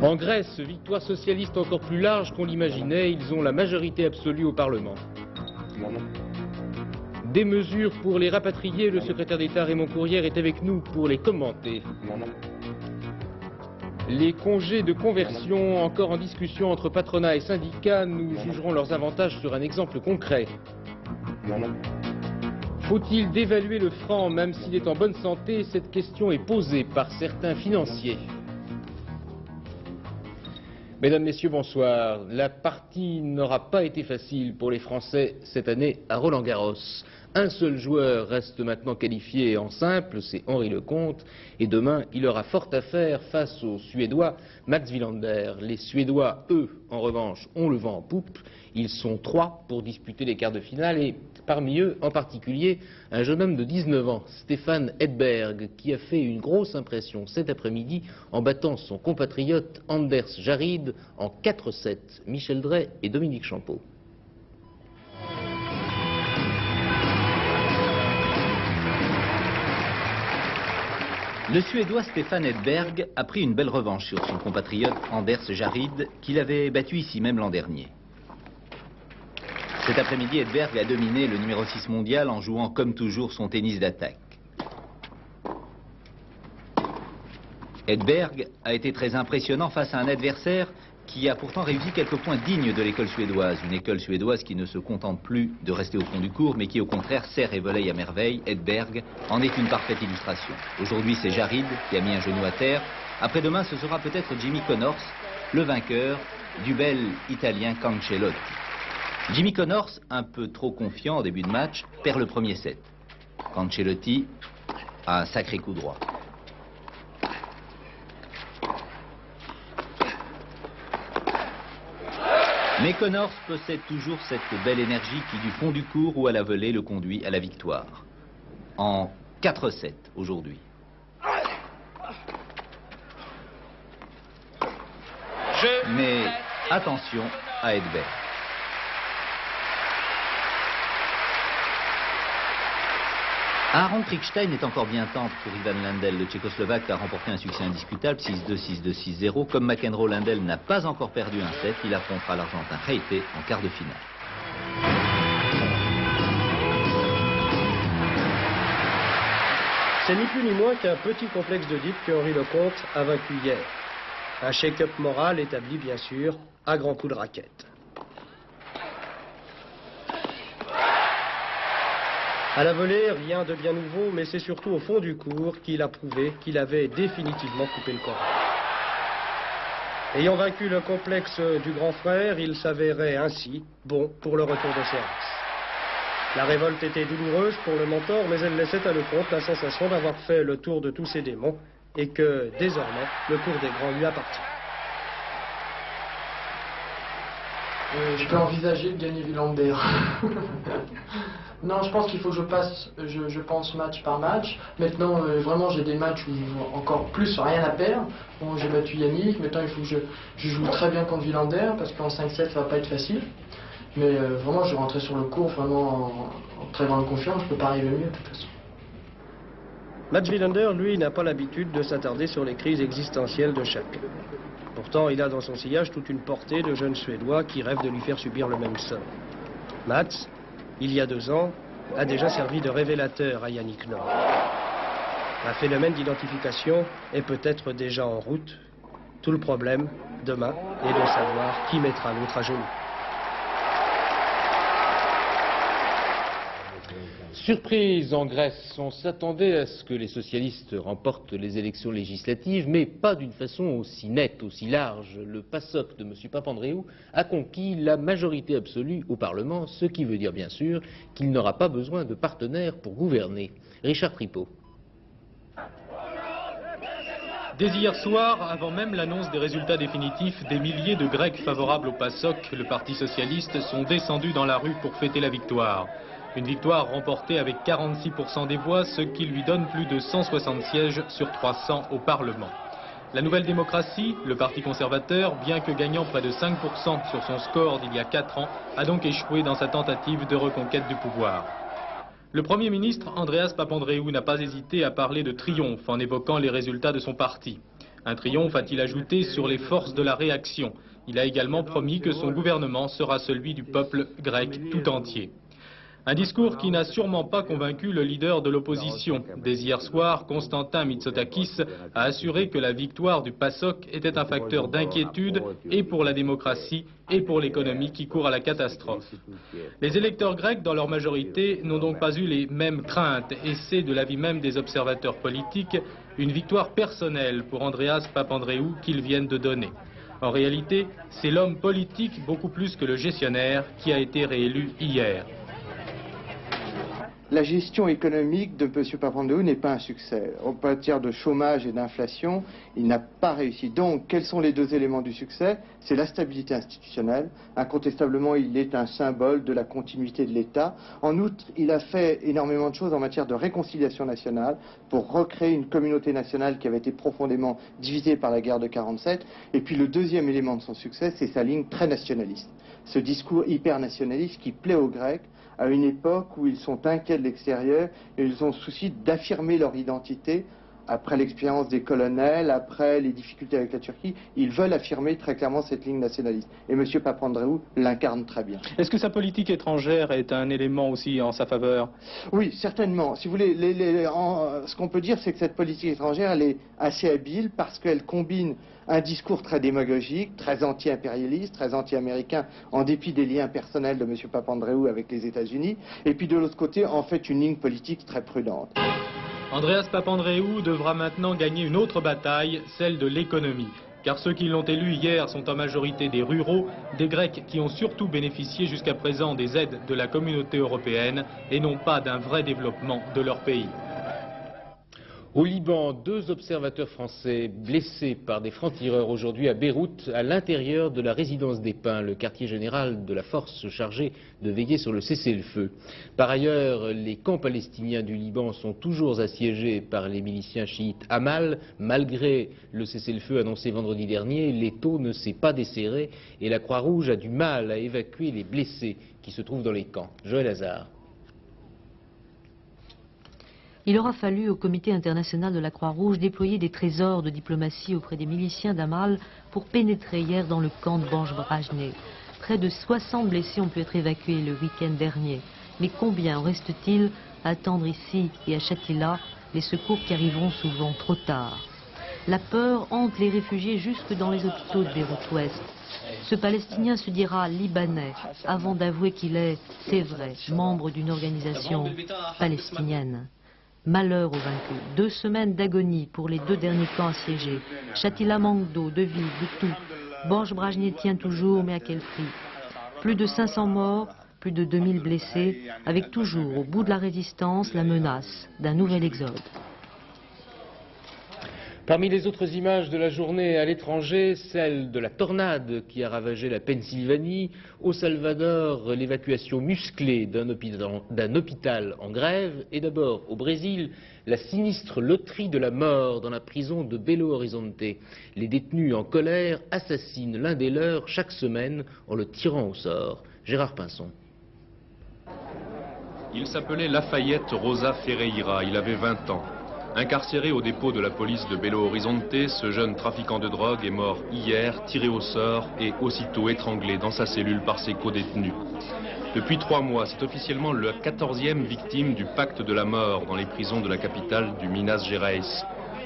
En Grèce, victoire socialiste encore plus large qu'on l'imaginait, ils ont la majorité absolue au Parlement. Des mesures pour les rapatrier, le secrétaire d'État Raymond Courrière est avec nous pour les commenter. Les congés de conversion, encore en discussion entre patronat et syndicats, nous jugerons leurs avantages sur un exemple concret. Faut-il dévaluer le franc même s'il est en bonne santé? Cette question est posée par certains financiers. Mesdames, Messieurs, bonsoir. La partie n'aura pas été facile pour les Français cette année à Roland-Garros. Un seul joueur reste maintenant qualifié en simple, c'est Henri Lecomte, et demain il aura fort à faire face aux Suédois Mats Wilander. Les Suédois, eux, en revanche, ont le vent en poupe. Ils sont 3 pour disputer les quarts de finale et parmi eux, en particulier, un jeune homme de 19 ans, Stefan Edberg, qui a fait une grosse impression cet après-midi en battant son compatriote Anders Jarrid en 4-7. Michel Drey et Dominique Champeau. Le Suédois Stefan Edberg a pris une belle revanche sur son compatriote Anders Jarrid, qu'il avait battu ici même l'an dernier. Cet après-midi, Edberg a dominé le numéro 6 mondial en jouant comme toujours son tennis d'attaque. Edberg a été très impressionnant face à un adversaire qui a pourtant réussi quelques points dignes de l'école suédoise. Une école suédoise qui ne se contente plus de rester au fond du court, mais qui au contraire serre et volaille à merveille. Edberg en est une parfaite illustration. Aujourd'hui, c'est Jarrid qui a mis un genou à terre. Après-demain, ce sera peut-être Jimmy Connors, le vainqueur du bel italien Cancellotti. Jimmy Connors, un peu trop confiant au début de match, perd le premier set. Cancellotti a un sacré coup droit. Mais Connors possède toujours cette belle énergie qui, du fond du court ou à la volée, le conduit à la victoire. En 4-7 aujourd'hui. Mais attention à Edberg. Aaron Krickstein est encore bien tendre pour Ivan Lendl. Le Tchécoslovaque a remporté un succès indiscutable, 6-2, 6-2, 6-0. Comme McEnroe, Lendl n'a pas encore perdu un set. Il affrontera l'Argentin Reite en quart de finale. C'est ni plus ni moins qu'un petit complexe de d'Oedipe que Henri Lecomte a vaincu hier. Un shake-up moral établi, bien sûr, à grands coups de raquette. À la volée, rien de bien nouveau, mais c'est surtout au fond du court qu'il a prouvé qu'il avait définitivement coupé le cordon. Ayant vaincu le complexe du grand frère, il s'avérait ainsi bon pour le retour de service. La révolte était douloureuse pour le mentor, mais elle laissait à Lecomte la sensation d'avoir fait le tour de tous ses démons et que, désormais, le cours des grands lui appartient. Je peux envisager de gagner Wilander. Non, je pense qu'il faut que je passe, je pense match par match. Maintenant, vraiment, j'ai des matchs où j'ai encore plus rien à perdre. Bon, j'ai battu Yannick, maintenant il faut que je joue très bien contre Wilander, parce qu'en 5-7, ça va pas être facile. Mais vraiment, je vais rentrer sur le court vraiment en très grande confiance, je peux pas arriver mieux de toute façon. Mats Wilander, lui, n'a pas l'habitude de s'attarder sur les crises existentielles de chacun. Pourtant, il a dans son sillage toute une portée de jeunes Suédois qui rêvent de lui faire subir le même sort. Mats, il y a 2 ans, a déjà servi de révélateur à Yannick Noah. Un phénomène d'identification est peut-être déjà en route. Tout le problème, demain, est de savoir qui mettra l'autre à genoux. Surprise en Grèce, on s'attendait à ce que les socialistes remportent les élections législatives, mais pas d'une façon aussi nette, aussi large. Le PASOK de M. Papandréou a conquis la majorité absolue au Parlement, ce qui veut dire bien sûr qu'il n'aura pas besoin de partenaires pour gouverner. Richard Tripot. Dès hier soir, avant même l'annonce des résultats définitifs, des milliers de Grecs favorables au PASOK, le Parti socialiste, sont descendus dans la rue pour fêter la victoire. Une victoire remportée avec 46% des voix, ce qui lui donne plus de 160 sièges sur 300 au Parlement. La Nouvelle Démocratie, le parti conservateur, bien que gagnant près de 5% sur son score d'il y a 4 ans, a donc échoué dans sa tentative de reconquête du pouvoir. Le Premier ministre Andreas Papandréou n'a pas hésité à parler de triomphe en évoquant les résultats de son parti. Un triomphe, a-t-il ajouté, sur les forces de la réaction. Il a également promis que son gouvernement sera celui du peuple grec tout entier. Un discours qui n'a sûrement pas convaincu le leader de l'opposition. Dès hier soir, Constantin Mitsotakis a assuré que la victoire du PASOK était un facteur d'inquiétude et pour la démocratie et pour l'économie qui court à la catastrophe. Les électeurs grecs, dans leur majorité, n'ont donc pas eu les mêmes craintes et c'est, de l'avis même des observateurs politiques, une victoire personnelle pour Andreas Papandreou qu'ils viennent de donner. En réalité, c'est l'homme politique beaucoup plus que le gestionnaire qui a été réélu hier. La gestion économique de M. Papandreou n'est pas un succès. En matière de chômage et d'inflation, il n'a pas réussi. Donc, quels sont les deux éléments du succès? C'est la stabilité institutionnelle. Incontestablement, il est un symbole de la continuité de l'État. En outre, il a fait énormément de choses en matière de réconciliation nationale pour recréer une communauté nationale qui avait été profondément divisée par la guerre de 47. Et puis, le deuxième élément de son succès, c'est sa ligne très nationaliste. Ce discours hyper nationaliste qui plaît aux Grecs, à une époque où ils sont inquiets de l'extérieur et ils ont souci d'affirmer leur identité. Après l'expérience des colonels, après les difficultés avec la Turquie, ils veulent affirmer très clairement cette ligne nationaliste. Et M. Papandreou l'incarne très bien. Est-ce que sa politique étrangère est un élément aussi en sa faveur? Oui, certainement. Si vous voulez, ce qu'on peut dire, c'est que cette politique étrangère, elle est assez habile parce qu'elle combine un discours très démagogique, très anti-impérialiste, très anti-américain, en dépit des liens personnels de M. Papandreou avec les États-Unis. Et puis de l'autre côté, en fait, une ligne politique très prudente. Andreas Papandreou devra maintenant gagner une autre bataille, celle de l'économie. Car ceux qui l'ont élu hier sont en majorité des ruraux, des Grecs qui ont surtout bénéficié jusqu'à présent des aides de la communauté européenne et non pas d'un vrai développement de leur pays. Au Liban, 2 observateurs français blessés par des francs-tireurs aujourd'hui à Beyrouth, à l'intérieur de la résidence des Pins, le quartier général de la force chargée de veiller sur le cessez-le-feu. Par ailleurs, les camps palestiniens du Liban sont toujours assiégés par les miliciens chiites Hamal. Malgré le cessez-le-feu annoncé vendredi dernier, l'étau ne s'est pas desserré et la Croix-Rouge a du mal à évacuer les blessés qui se trouvent dans les camps. Joël Hazard. Il aura fallu au Comité international de la Croix-Rouge déployer des trésors de diplomatie auprès des miliciens d'Hamal pour pénétrer hier dans le camp de Banj-Brajne. Près de 60 blessés ont pu être évacués le week-end dernier. Mais combien en reste-t-il à attendre ici et à Shatila, les secours qui arriveront souvent trop tard? La peur hante les réfugiés jusque dans les hôpitaux de Beyrouth-Ouest. Ce Palestinien se dira libanais avant d'avouer qu'il est, c'est vrai, membre d'une organisation palestinienne. Malheur aux vaincus. 2 semaines d'agonie pour les 2 derniers camps assiégés. Shatila manque d'eau, de vie, de tout. Banj-Brajne tient toujours, mais à quel prix? Plus de 500 morts, plus de 2000 blessés, avec toujours au bout de la résistance la menace d'un nouvel exode. Parmi les autres images de la journée à l'étranger, celle de la tornade qui a ravagé la Pennsylvanie. Au Salvador, l'évacuation musclée d'un hôpital en grève. Et d'abord, au Brésil, la sinistre loterie de la mort dans la prison de Belo Horizonte. Les détenus en colère assassinent l'un des leurs chaque semaine en le tirant au sort. Gérard Pinson. Il s'appelait Lafayette Rosa Ferreira, il avait 20 ans. Incarcéré au dépôt de la police de Belo Horizonte, ce jeune trafiquant de drogue est mort hier, tiré au sort et aussitôt étranglé dans sa cellule par ses co-détenus. Depuis 3 mois, c'est officiellement la 14e victime du pacte de la mort dans les prisons de la capitale du Minas Gerais.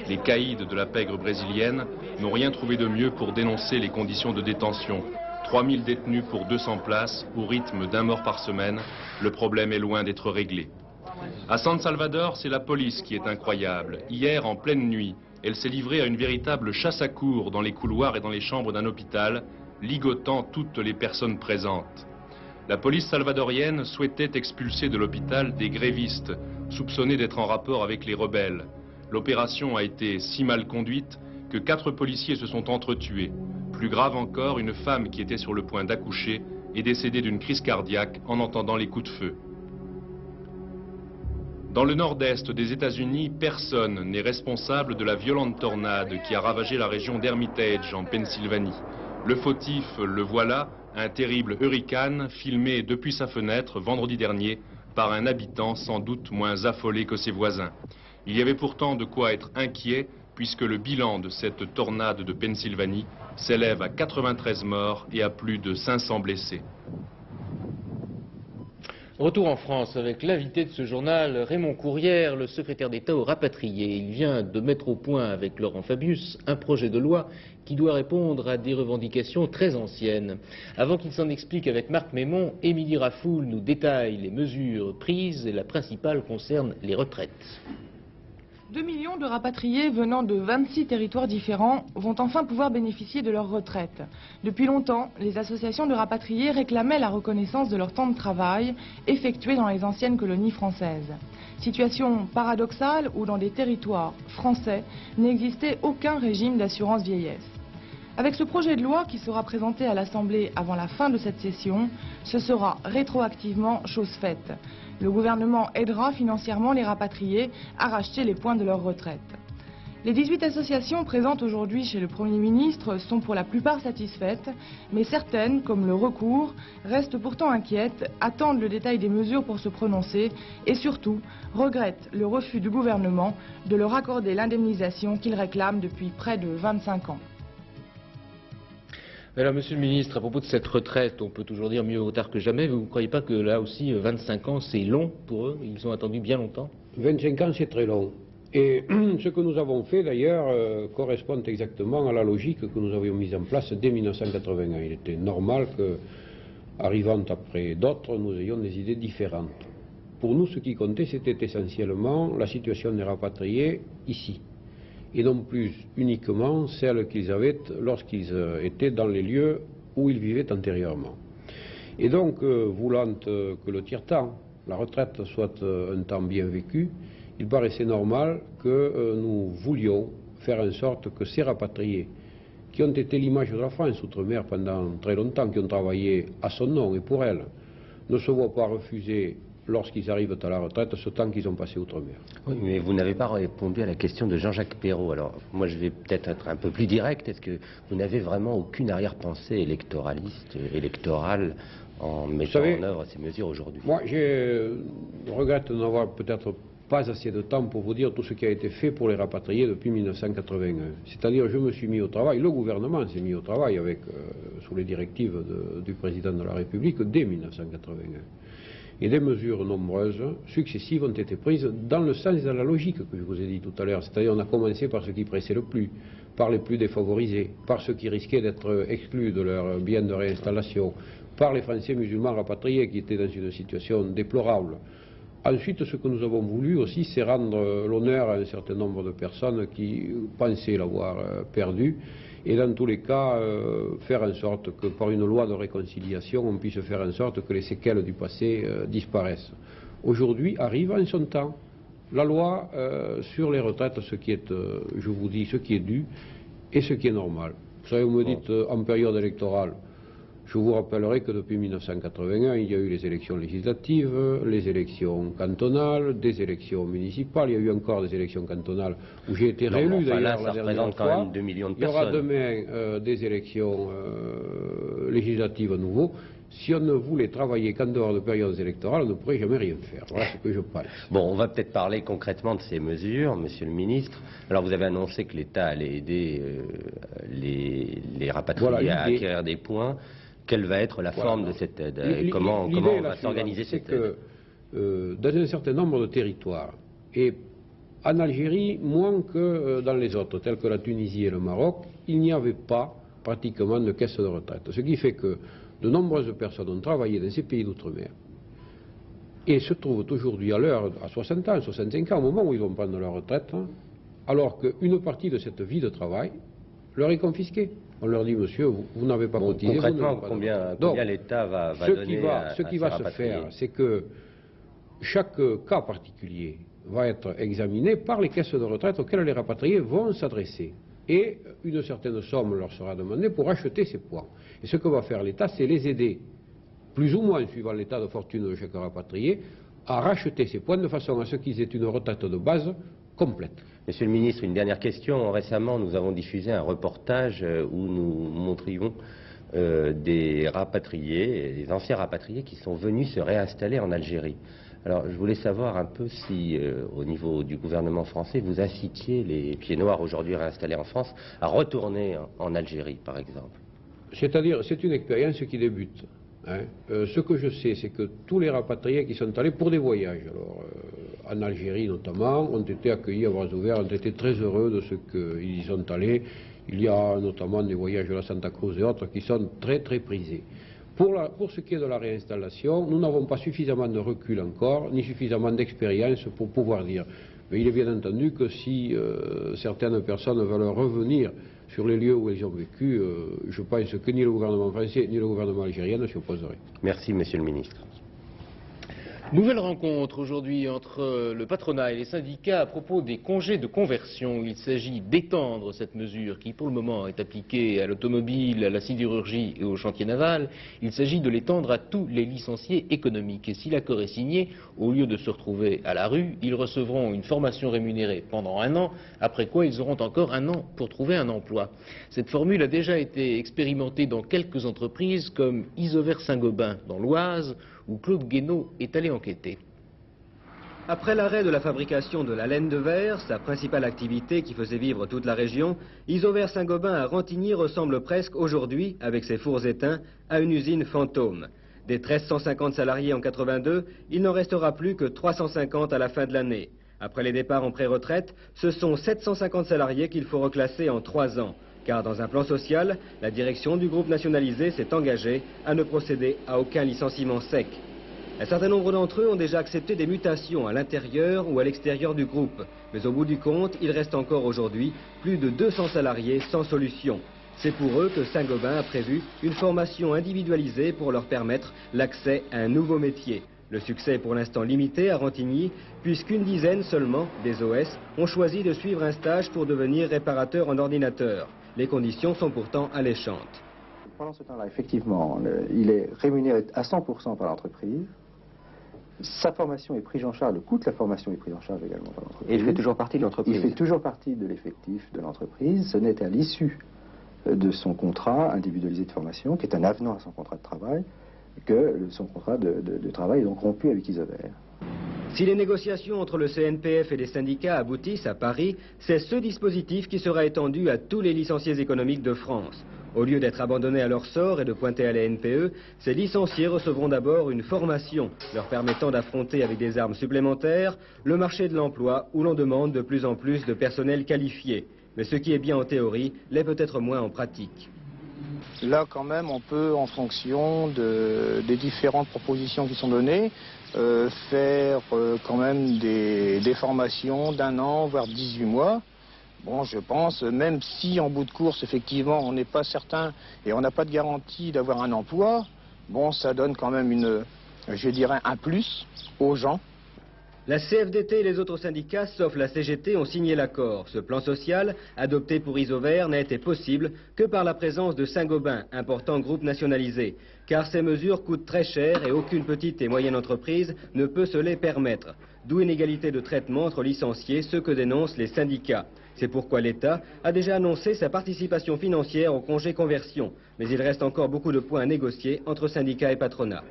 Les caïds de la pègre brésilienne n'ont rien trouvé de mieux pour dénoncer les conditions de détention. 3000 détenus pour 200 places, au rythme d'1 mort par semaine, le problème est loin d'être réglé. À San Salvador, c'est la police qui est incroyable. Hier, en pleine nuit, elle s'est livrée à une véritable chasse à courre dans les couloirs et dans les chambres d'un hôpital, ligotant toutes les personnes présentes. La police salvadorienne souhaitait expulser de l'hôpital des grévistes, soupçonnés d'être en rapport avec les rebelles. L'opération a été si mal conduite que 4 policiers se sont entretués. Plus grave encore, une femme qui était sur le point d'accoucher est décédée d'une crise cardiaque en entendant les coups de feu. Dans le nord-est des États-Unis, personne n'est responsable de la violente tornade qui a ravagé la région d'Hermitage en Pennsylvanie. Le fautif, le voilà, un terrible hurricane filmé depuis sa fenêtre vendredi dernier par un habitant sans doute moins affolé que ses voisins. Il y avait pourtant de quoi être inquiet puisque le bilan de cette tornade de Pennsylvanie s'élève à 93 morts et à plus de 500 blessés. Retour en France avec l'invité de ce journal, Raymond Courrière, le secrétaire d'État aux rapatriés. Il vient de mettre au point avec Laurent Fabius un projet de loi qui doit répondre à des revendications très anciennes. Avant qu'il s'en explique avec Marc Mémon, Émilie Rafoul nous détaille les mesures prises et la principale concerne les retraites. 2 millions de rapatriés venant de 26 territoires différents vont enfin pouvoir bénéficier de leur retraite. Depuis longtemps, les associations de rapatriés réclamaient la reconnaissance de leur temps de travail effectué dans les anciennes colonies françaises. Situation paradoxale où dans des territoires français n'existait aucun régime d'assurance vieillesse. Avec ce projet de loi qui sera présenté à l'Assemblée avant la fin de cette session, ce sera rétroactivement chose faite. Le gouvernement aidera financièrement les rapatriés à racheter les points de leur retraite. Les 18 associations présentes aujourd'hui chez le Premier ministre sont pour la plupart satisfaites, mais certaines, comme le Recours, restent pourtant inquiètes, attendent le détail des mesures pour se prononcer et surtout regrettent le refus du gouvernement de leur accorder l'indemnisation qu'ils réclament depuis près de 25 ans. Alors, Monsieur le Ministre, à propos de cette retraite, on peut toujours dire mieux vaut tard que jamais. Vous ne croyez pas que là aussi, 25 ans, c'est long pour eux? Ils ont attendu bien longtemps. 25 ans, c'est très long. Et ce que nous avons fait, d'ailleurs, correspond exactement à la logique que nous avions mise en place dès 1981. Il était normal que, arrivant après d'autres, nous ayons des idées différentes. Pour nous, ce qui comptait, c'était essentiellement la situation des rapatriés ici, et non plus uniquement celle qu'ils avaient lorsqu'ils étaient dans les lieux où ils vivaient antérieurement. Et donc, voulant que le tiers-temps, la retraite, soit un temps bien vécu, il paraissait normal que nous voulions faire en sorte que ces rapatriés, qui ont été l'image de la France outre-mer pendant très longtemps, qui ont travaillé à son nom et pour elle, ne se voient pas refuser, lorsqu'ils arrivent à la retraite, ce temps qu'ils ont passé outre-mer. Oui, mais vous n'avez pas répondu à la question de Jean-Jacques Perrot. Alors, moi, je vais peut-être être un peu plus direct. Est-ce que vous n'avez vraiment aucune arrière-pensée électoraliste, électorale, en mettant en œuvre ces mesures aujourd'hui? Moi, je regrette de n'avoir peut-être pas assez de temps pour vous dire tout ce qui a été fait pour les rapatriés depuis 1981. C'est-à-dire, je me suis mis au travail, le gouvernement s'est mis au travail avec, sous les directives du président de la République dès 1981. Et des mesures nombreuses, successives, ont été prises dans le sens de la logique que je vous ai dit tout à l'heure. C'est-à-dire, on a commencé par ce qui pressait le plus, par les plus défavorisés, par ceux qui risquaient d'être exclus de leur bien de réinstallation, par les Français musulmans rapatriés qui étaient dans une situation déplorable. Ensuite, ce que nous avons voulu aussi, c'est rendre l'honneur à un certain nombre de personnes qui pensaient l'avoir perdu, et dans tous les cas, faire en sorte que par une loi de réconciliation, on puisse faire en sorte que les séquelles du passé disparaissent. Aujourd'hui arrive en son temps la loi sur les retraites, ce qui est, je vous dis, ce qui est dû et ce qui est normal. Vous savez, vous me dites en période électorale. Je vous rappellerai que depuis 1981, il y a eu les élections législatives, les élections cantonales, des élections municipales. Il y a eu encore des élections cantonales où j'ai été réélu d'ailleurs la dernière fois. Quand même 2 millions de personnes. Il y aura demain des élections législatives à nouveau. Si on ne voulait travailler qu'en dehors de périodes électorales, on ne pourrait jamais rien faire. Voilà ce que je pense. Bon, on va peut-être parler concrètement de ces mesures, Monsieur le Ministre. Alors, vous avez annoncé que l'État allait aider les rapatriés à acquérir des points. Quelle va être la forme de cette aide? Comment on va s'organiser cette aide? Dans un certain nombre de territoires, et en Algérie moins que dans les autres, tels que la Tunisie et le Maroc, il n'y avait pas pratiquement de caisse de retraite. Ce qui fait que de nombreuses personnes ont travaillé dans ces pays d'outre-mer et se trouvent aujourd'hui à l'heure, à 60 ans, 65 ans, au moment où ils vont prendre leur retraite, alors qu'une partie de cette vie de travail leur est confisquée. On leur dit, monsieur, vous n'avez pas cotisé. Concrètement, combien l'État va donner ce qui va se faire, c'est que chaque cas particulier va être examiné par les caisses de retraite auxquelles les rapatriés vont s'adresser. Et une certaine somme leur sera demandée pour acheter ces points. Et ce que va faire l'État, c'est les aider, plus ou moins suivant l'état de fortune de chaque rapatrié, à racheter ces points de façon à ce qu'ils aient une retraite de base complète. Monsieur le ministre, une dernière question. Récemment, nous avons diffusé un reportage où nous montrions des rapatriés, des anciens rapatriés qui sont venus se réinstaller en Algérie. Alors, je voulais savoir un peu si, au niveau du gouvernement français, vous incitiez les pieds noirs aujourd'hui réinstallés en France à retourner en Algérie, par exemple. C'est-à-dire, c'est une expérience qui débute. Hein. Ce que je sais, c'est que tous les rapatriés qui sont allés pour des voyages, alors, en Algérie notamment, ont été accueillis à bras ouverts, ont été très heureux de ce qu'ils y sont allés. Il y a notamment des voyages de la Santa Cruz et autres qui sont très très prisés. Pour ce qui est de la réinstallation, nous n'avons pas suffisamment de recul encore, ni suffisamment d'expérience pour pouvoir dire. Mais il est bien entendu que si certaines personnes veulent revenir sur les lieux où elles ont vécu, je pense que ni le gouvernement français ni le gouvernement algérien ne s'y opposeraient. Merci, Monsieur le Ministre. Nouvelle rencontre aujourd'hui entre le patronat et les syndicats à propos des congés de conversion. Il s'agit d'étendre cette mesure qui pour le moment est appliquée à l'automobile, à la sidérurgie et au chantier naval. Il s'agit de l'étendre à tous les licenciés économiques. Et si l'accord est signé, au lieu de se retrouver à la rue, ils recevront une formation rémunérée pendant 1 an, après quoi ils auront encore 1 an pour trouver un emploi. Cette formule a déjà été expérimentée dans quelques entreprises comme Isover Saint-Gobain dans l'Oise, où Claude Guénaud est allé enquêter. Après l'arrêt de la fabrication de la laine de verre, sa principale activité qui faisait vivre toute la région, Isover Saint-Gobain à Rantigny ressemble presque aujourd'hui, avec ses fours éteints, à une usine fantôme. Des 1350 salariés en 82, il n'en restera plus que 350 à la fin de l'année. Après les départs en pré-retraite, ce sont 750 salariés qu'il faut reclasser en 3 ans. Car dans un plan social, la direction du groupe nationalisé s'est engagée à ne procéder à aucun licenciement sec. Un certain nombre d'entre eux ont déjà accepté des mutations à l'intérieur ou à l'extérieur du groupe. Mais au bout du compte, il reste encore aujourd'hui plus de 200 salariés sans solution. C'est pour eux que Saint-Gobain a prévu une formation individualisée pour leur permettre l'accès à un nouveau métier. Le succès est pour l'instant limité à Rantigny, puisqu'une dizaine seulement des OS ont choisi de suivre un stage pour devenir réparateur en ordinateur. Les conditions sont pourtant alléchantes. Pendant ce temps-là, effectivement, il est rémunéré à 100% par l'entreprise. Sa formation est prise en charge, le coût de la formation est pris en charge également par l'entreprise. Et il fait toujours partie de l'entreprise. Il fait toujours partie de l'effectif de l'entreprise. Ce n'est à l'issue de son contrat individualisé de formation, qui est un avenant à son contrat de travail, que son contrat de travail est donc rompu avec Isover. Si les négociations entre le CNPF et les syndicats aboutissent à Paris, c'est ce dispositif qui sera étendu à tous les licenciés économiques de France. Au lieu d'être abandonnés à leur sort et de pointer à la NPE, ces licenciés recevront d'abord une formation leur permettant d'affronter avec des armes supplémentaires le marché de l'emploi où l'on demande de plus en plus de personnel qualifié. Mais ce qui est bien en théorie l'est peut-être moins en pratique. Là, quand même, on peut, en fonction des différentes propositions qui sont données, faire quand même des formations d'1 an, voire 18 mois. Bon, je pense, même si en bout de course, effectivement, on n'est pas certain et on n'a pas de garantie d'avoir un emploi, bon, ça donne quand même je dirais, un plus aux gens. La CFDT et les autres syndicats, sauf la CGT, ont signé l'accord. Ce plan social, adopté pour Isover, n'a été possible que par la présence de Saint-Gobain, important groupe nationalisé. Car ces mesures coûtent très cher et aucune petite et moyenne entreprise ne peut se les permettre. D'où une égalité de traitement entre licenciés, ce que dénoncent les syndicats. C'est pourquoi l'État a déjà annoncé sa participation financière au congé conversion. Mais il reste encore beaucoup de points à négocier entre syndicats et patronat.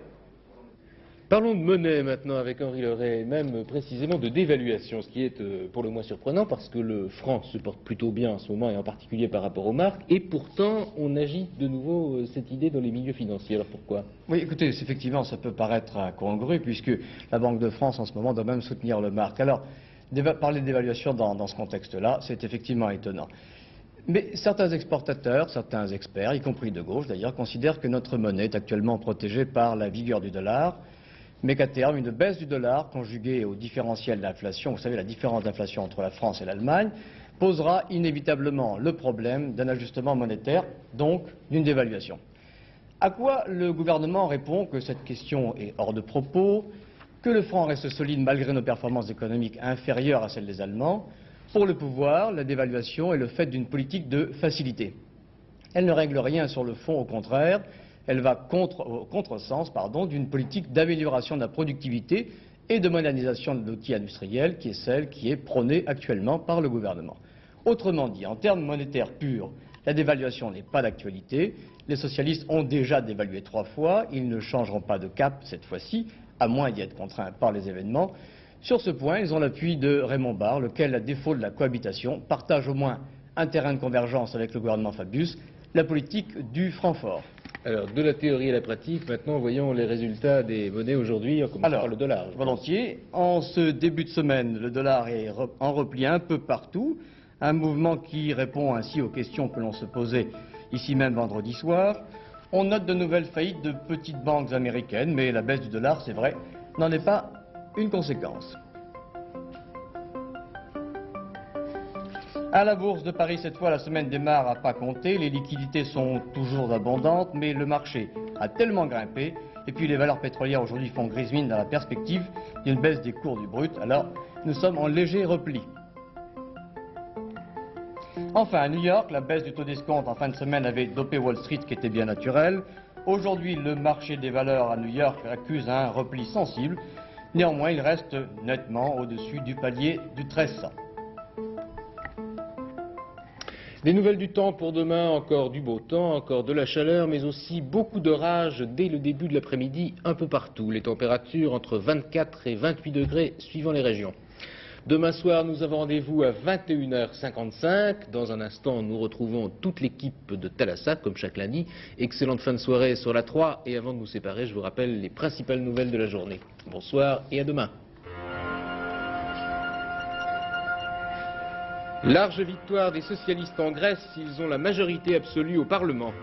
Parlons de monnaie maintenant avec Henri Leray, et même précisément de dévaluation, ce qui est pour le moins surprenant parce que le franc se porte plutôt bien en ce moment et en particulier par rapport aux marques, et pourtant on agite de nouveau cette idée dans les milieux financiers. Alors pourquoi? Oui, écoutez, effectivement ça peut paraître incongru puisque la Banque de France en ce moment doit même soutenir le marque. Alors, parler de dévaluation dans ce contexte-là, c'est effectivement étonnant. Mais certains exportateurs, certains experts, y compris de gauche d'ailleurs, considèrent que notre monnaie est actuellement protégée par la vigueur du dollar, mais qu'à terme, une baisse du dollar conjuguée au différentiel d'inflation, vous savez la différence d'inflation entre la France et l'Allemagne, posera inévitablement le problème d'un ajustement monétaire, donc d'une dévaluation. À quoi le gouvernement répond que cette question est hors de propos, que le franc reste solide malgré nos performances économiques inférieures à celles des Allemands. Pour le pouvoir, la dévaluation est le fait d'une politique de facilité. Elle ne règle rien sur le fond, au contraire. Elle va au contresens d'une politique d'amélioration de la productivité et de modernisation de l'outil industriel qui est celle qui est prônée actuellement par le gouvernement. Autrement dit, en termes monétaires purs, la dévaluation n'est pas d'actualité. Les socialistes ont déjà dévalué 3 fois, ils ne changeront pas de cap cette fois-ci. à moins d'y être contraints par les événements. Sur ce point, ils ont l'appui de Raymond Barre, lequel, à défaut de la cohabitation, partage au moins un terrain de convergence avec le gouvernement Fabius, la politique du franc fort. Alors, de la théorie à la pratique, maintenant voyons les résultats des monnaies aujourd'hui, en commençant par le dollar. Volontiers. En ce début de semaine, le dollar est en repli un peu partout, un mouvement qui répond ainsi aux questions que l'on se posait ici même vendredi soir. On note de nouvelles faillites de petites banques américaines, mais la baisse du dollar, c'est vrai, n'en est pas une conséquence. À la bourse de Paris, cette fois, la semaine démarre à pas compter. Les liquidités sont toujours abondantes, mais le marché a tellement grimpé. Et puis les valeurs pétrolières aujourd'hui font grise mine dans la perspective d'une baisse des cours du brut. Alors, nous sommes en léger repli. Enfin, à New York, la baisse du taux d'escompte en fin de semaine avait dopé Wall Street, qui était bien naturel. Aujourd'hui, le marché des valeurs à New York accuse un repli sensible. Néanmoins, il reste nettement au-dessus du palier du 1300. Des nouvelles du temps pour demain, encore du beau temps, encore de la chaleur, mais aussi beaucoup d'orage dès le début de l'après-midi un peu partout. Les températures entre 24 et 28 degrés suivant les régions. Demain soir, nous avons rendez-vous à 21h55. Dans un instant, nous retrouvons toute l'équipe de Thalassa, comme chaque lundi. Excellente fin de soirée sur la 3. Et avant de nous séparer, je vous rappelle les principales nouvelles de la journée. Bonsoir et à demain. Large victoire des socialistes en Grèce, ils ont la majorité absolue au Parlement.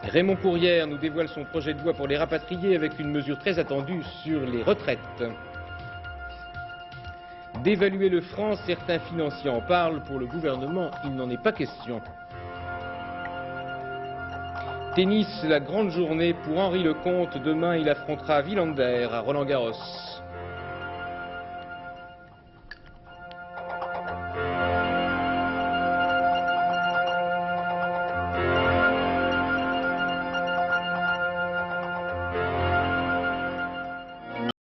Raymond Courrière nous dévoile son projet de loi pour les rapatriés avec une mesure très attendue sur les retraites. D'évaluer le franc, certains financiers en parlent, pour le gouvernement, il n'en est pas question. Tennis, la grande journée pour Henri Lecomte, demain il affrontera Villander à Roland-Garros.